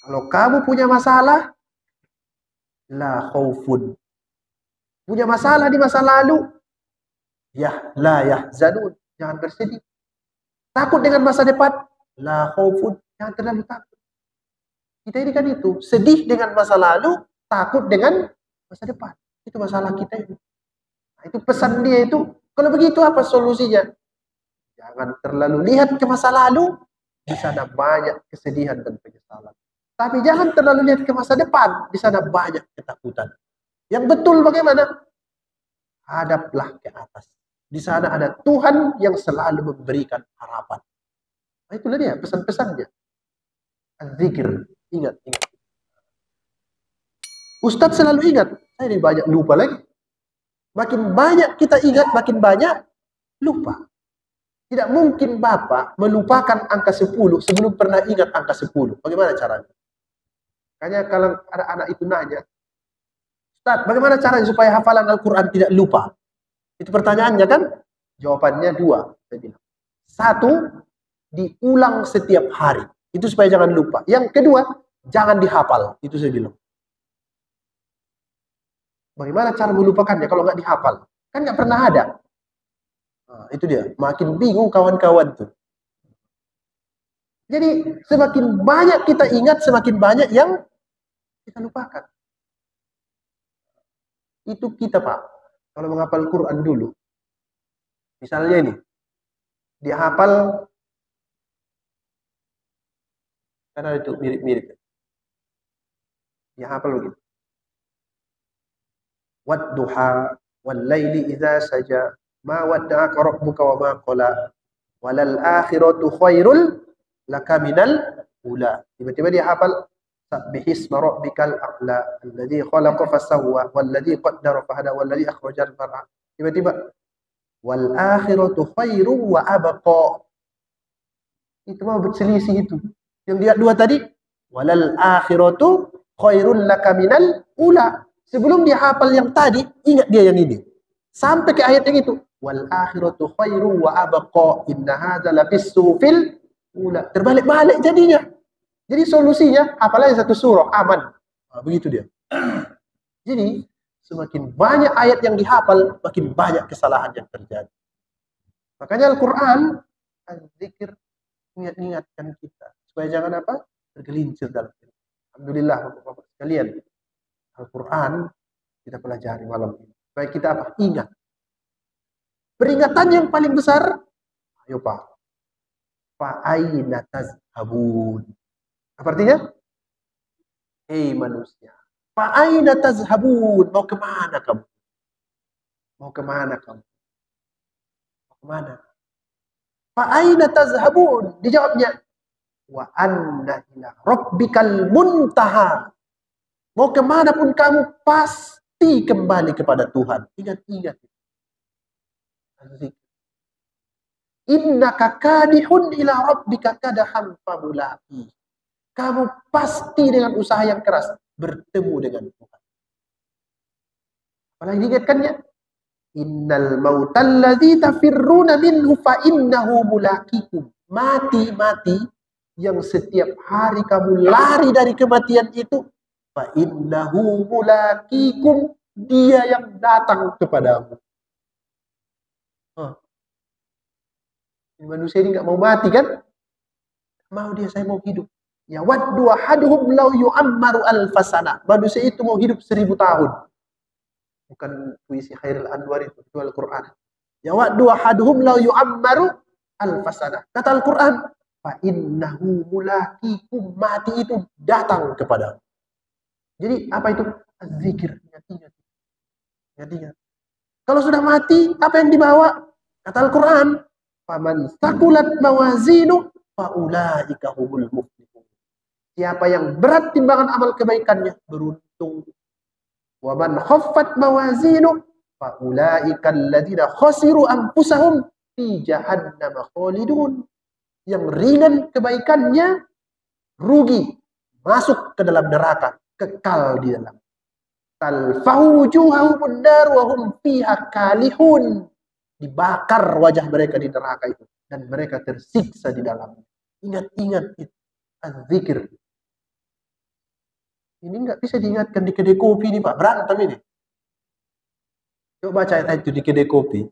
Kalau kamu punya masalah, la khaufun. Punya masalah di masa lalu, ya la yahzanun. Jangan bersedih. Takut dengan masa depan, la khaufun. Jangan terlalu takut. Kita ini kan itu, sedih dengan masa lalu, takut dengan masa depan. Itu masalah kita itu. Nah, itu pesan dia itu. Kalau begitu apa solusinya? Jangan terlalu lihat ke masa lalu, di sana banyak kesedihan dan penyesalan. Tapi jangan terlalu lihat ke masa depan, di sana banyak ketakutan. Yang betul bagaimana? Hadaplah ke atas. Di sana ada Tuhan yang selalu memberikan harapan. Nah, itulah dia pesan-pesannya. Zikir, ingat. Ustadz selalu ingat. Saya ini banyak lupa lagi. Makin banyak kita ingat, makin banyak lupa. Tidak mungkin Bapak melupakan angka 10 sebelum pernah ingat angka 10. Bagaimana caranya? Makanya kalau ada anak itu nanya, Ustaz, bagaimana caranya supaya hafalan Al-Quran tidak lupa? Itu pertanyaannya kan? Jawabannya 2. Saya bilang. 1, diulang setiap hari. Itu supaya jangan lupa. Yang kedua, jangan dihafal. Itu saya bilang. Bagaimana cara melupakannya kalau nggak dihafal? Kan nggak pernah ada. Nah, itu dia. Makin bingung kawan-kawan tuh. Jadi semakin banyak kita ingat, semakin banyak yang kita lupakan. Itu kita, Pak. Kalau menghafal Quran dulu. Misalnya ini. Dia hafal. Karena itu mirip-mirip. Dia hafal begitu. Wadduha wal-laili idza saja ma wadda'aka rabbuka wa ma qala walal akhiratu khairul laka minal ula. Tiba-tiba dia hafal sabbihisma rabbikal a'la alladzi khalaqa fasawwa walladzi qaddara fahada walladzi akhrajal mar'a. Tiba-tiba wal akhiratu khairu wa abqa. Itu mau berselisih itu. Yang dia dua tadi walal akhiratu khairul laka minal ula. Sebelum dia hafal yang tadi, ingat dia yang ini. Sampai ke ayat yang itu. Wal akhiratu khairu wa abqa inna hadza lafis suhufil ula. Terbalik-balik jadinya. Jadi solusinya hafalan satu surah, aman. Nah, begitu dia. Jadi semakin banyak ayat yang dihafal, makin banyak kesalahan yang terjadi. Makanya Al-Quran, zikir, ingat-ingatkan kita. Supaya jangan apa? Tergelincir dalam hidup. Alhamdulillah, Bapak-Bapak sekalian. Al-Quran kita pelajari malam ini. Supaya kita apa? Ingat. Peringatan yang paling besar, ayo Pak. Fa'aina tazhabun. Apa artinya? Hei manusia. Fa'aina tazhabun. Mau kemana kamu? Mau kemana kamu? Mau kemana? Fa'aina tazhabun. Dijawabnya. Wa anna ila rabbikal muntaha. Mau kemana pun kamu pasti kembali kepada Tuhan. Ingat-ingat. Innaka kadihun ila rabbika kadahan famulaqi. Kamu pasti dengan usaha yang keras bertemu dengan Tuhan. Apalagi diingatkannya. Innal mautal ladzi tafirruna minhu fa innahu mulaqikum. Mati-mati yang setiap hari kamu lari dari kematian itu, fa innahu mulaqikum, dia yang datang kepadamu. Manusia ini nggak mau mati kan? Mau dia, saya mau hidup. Ya waddu ahaduhum law yu'ammaru alfasana. Manusia itu mau hidup 1000 tahun. Bukan puisi Khairul Anwar itu Al-Quran. Ya waddu ahaduhum law yu'ammaru alfasana. Kata Al-Quran, fa innahu mulaqikum, mati itu datang kepadamu. Jadi apa itu? Zikir, ingat-ingat. Kalau sudah mati, apa yang dibawa? Kata Al-Quran, faman saqulat mawazinu faulaika humul muflihun. Siapa yang berat timbangan amal kebaikannya, beruntung. Wa man khaffat mawazinu faulaika alladziina khasiru anfusahum fi jahannam khalidun. Yang ringan kebaikannya, rugi, masuk ke dalam neraka, kekal di dalam. Talfahu wujuhahum nar wa hum fiha kalihun. Dibakar wajah mereka di neraka itu dan mereka tersiksa di dalamnya. Ingat-ingat itu. Az-zikir. Ini nggak bisa diingatkan di kedai kopi nih Pak, berantem ini. Coba baca ayat itu di kedai kopi.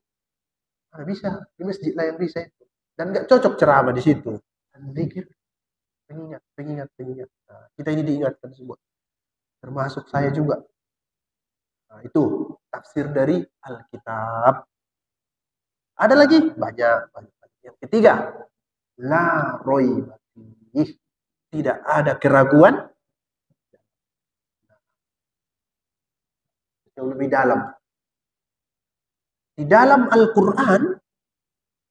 Nggak bisa, di masjid lah yang bisa itu. Dan nggak cocok ceramah di situ. Dan zikir, pengingat. Nah, kita ini diingatkan semua. Termasuk saya juga. Nah, itu tafsir dari Alkitab. Ada lagi? Banyak. Yang ketiga, la roiba fiih. Tidak ada keraguan. Yang lebih dalam. Di dalam Al-Quran,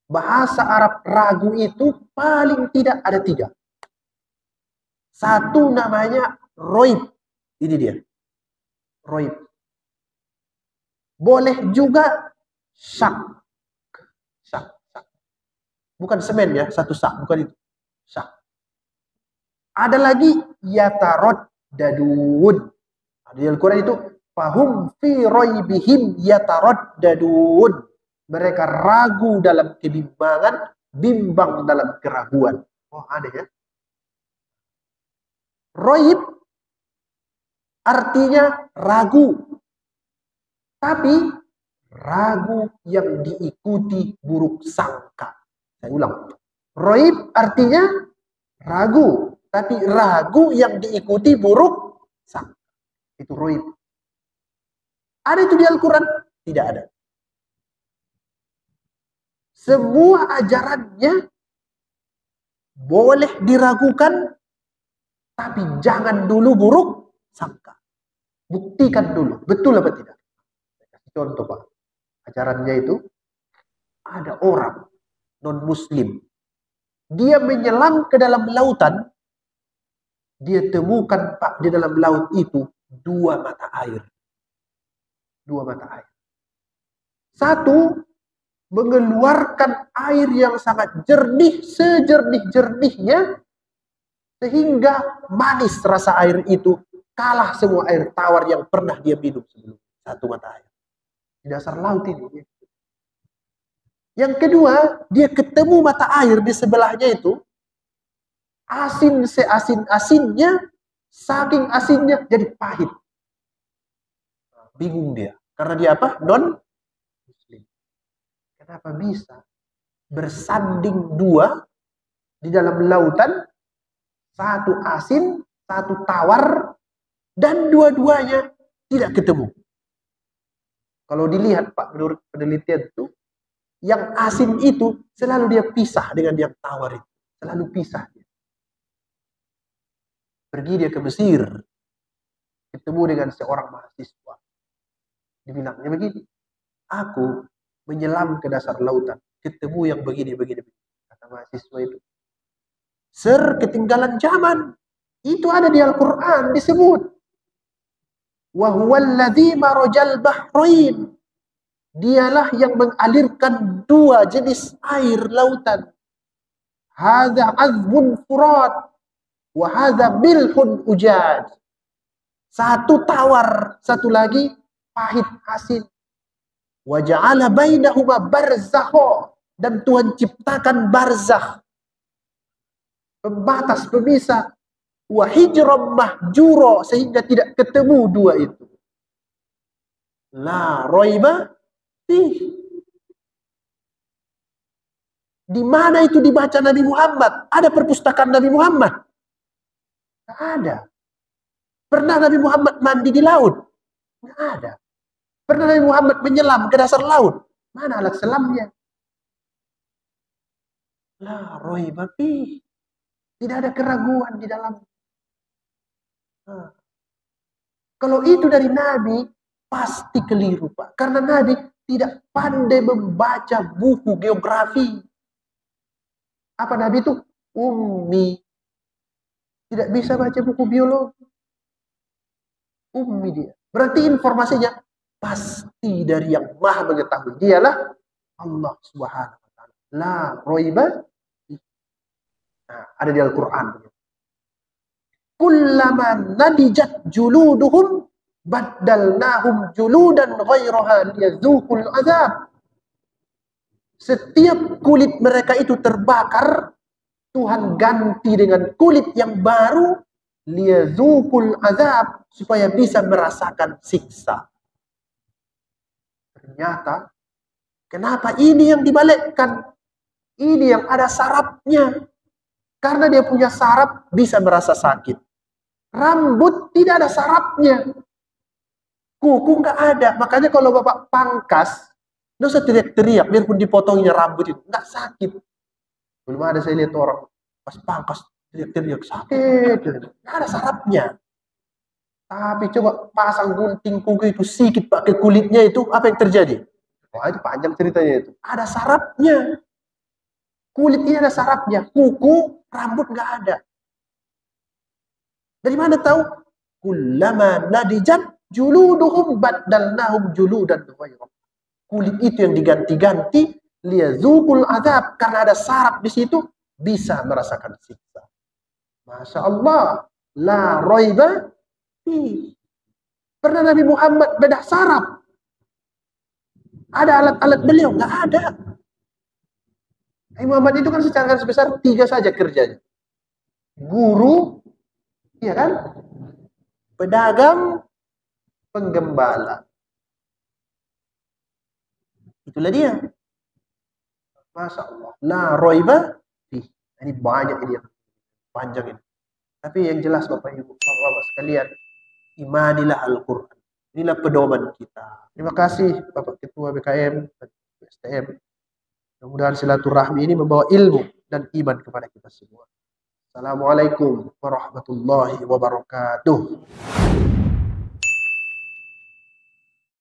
bahasa Arab ragu itu paling tidak ada 3. Satu namanya roib. Ini dia. Roib. Boleh juga syak. Bukan semen ya, satu syak. Bukan itu. Syak. Ada lagi yatarod dadun. Di Al-Quran itu fahum fi roibihim yatarod dadun. Mereka ragu dalam kebimbangan, bimbang dalam keraguan. Oh, ada ya. Roib artinya ragu. Tapi ragu yang diikuti buruk sangka. Saya ulang. Roib artinya ragu. Tapi ragu yang diikuti buruk sangka. Itu roib. Ada itu di Al-Quran? Tidak ada. Semua ajarannya boleh diragukan, tapi jangan dulu buruk sangka. Buktikan dulu, betul apa tidak? Contoh Pak, ajarannya itu ada orang non-muslim. Dia menyelam ke dalam lautan, dia temukan Pak di dalam laut itu 2 mata air. 2 mata air. Satu, mengeluarkan air yang sangat jernih, sejernih-jernihnya, sehingga manis rasa air itu, kalah semua air tawar yang pernah dia minum sebelum. 1 mata air. Di dasar laut ini. Yang kedua, dia ketemu mata air di sebelahnya itu, asin seasin-asinnya, saking asinnya jadi pahit. Bingung dia. Karena dia apa? Non-muslim. Kenapa bisa bersanding 2 di dalam lautan, 1 asin, 1 tawar, dan dua-duanya tidak ketemu. Kalau dilihat Pak, menurut penelitian itu, yang asin itu selalu dia pisah dengan yang tawar itu. Selalu pisah. Pergi dia ke Mesir, ketemu dengan seorang mahasiswa. Dibilangnya begini, aku menyelam ke dasar lautan, ketemu yang begini. Kata mahasiswa itu, Sir, ketinggalan zaman. Itu ada di Al-Quran disebut. Wa huwallazi marajal bahrain. Dialah yang mengalirkan 2 jenis air lautan. Hadza azbun furat wa hadza milhun ujaj. 1 tawar, 1 lagi pahit asin. Wa ja'ala bainahuma barzakha. Dan Tuhan ciptakan barzakh, pembatas, pemisah. Wa hijram mahjura, sehingga tidak ketemu 2 itu. La roiba fih. Di mana itu dibaca Nabi Muhammad? Ada perpustakaan Nabi Muhammad? Tidak ada. Pernah Nabi Muhammad mandi di laut? Tidak ada. Pernah Nabi Muhammad menyelam ke dasar laut? Mana alat selamnya? La roiba fih. Tidak ada keraguan di dalam. Kalau itu dari Nabi, pasti keliru Pak. Karena Nabi tidak pandai membaca buku geografi. Apa Nabi itu? Ummi. Tidak bisa baca buku biologi. Ummi dia. Berarti informasinya pasti dari yang maha mengetahui. Dialah Allah Subhanahu wa ta'ala. La roiba. Nah, ada di Al-Quran. Kullama nadijat juluduhum baddalnahum juludan ghairaha liyadzuqul azab. Setiap kulit mereka itu terbakar, Tuhan ganti dengan kulit yang baru liyadzukul azab, supaya bisa merasakan siksa. Ternyata kenapa ini yang dibalikkan? Ini yang ada sarafnya. Karena dia punya saraf bisa merasa sakit. Rambut tidak ada sarafnya. Kuku nggak ada. Makanya kalau Bapak pangkas, nggak usah teriak-teriak, biarpun dipotongnya rambut itu. Nggak sakit. Belum ada saya lihat orang pas pangkas teriak-teriak, sakit. Nggak ada sarafnya. Tapi coba pasang gunting kuku itu sedikit pakai kulitnya itu, apa yang terjadi? Wah, itu panjang ceritanya itu. Ada sarafnya. Kulit ini ada sarafnya. Kuku, rambut nggak ada. Dari mana tahu? Kullama nadijat juluduhum baddalnahum juludan ghairah. Kulit itu yang diganti-ganti liyadzukul azab, karena ada saraf di situ bisa merasakan siksa. Masya Allah, la raiba fi. Pernah Nabi Muhammad bedah saraf? Ada alat-alat beliau? Nggak ada. Nabi Muhammad itu kan secara garis besar 3 saja kerjanya. Guru, iya kan? Pedagang, penggembala. Itulah dia. Masya Allah. La roiba. Ini banyak ini. Panjang ini. Tapi yang jelas Bapak Ibu, Bapak sekalian, imanilah Al-Quran. Inilah pedoman kita. Terima kasih Bapak Ketua BKM dan STM. Mudah-mudahan silaturahmi ini membawa ilmu dan iman kepada kita semua. Assalamualaikum warahmatullahi wabarakatuh.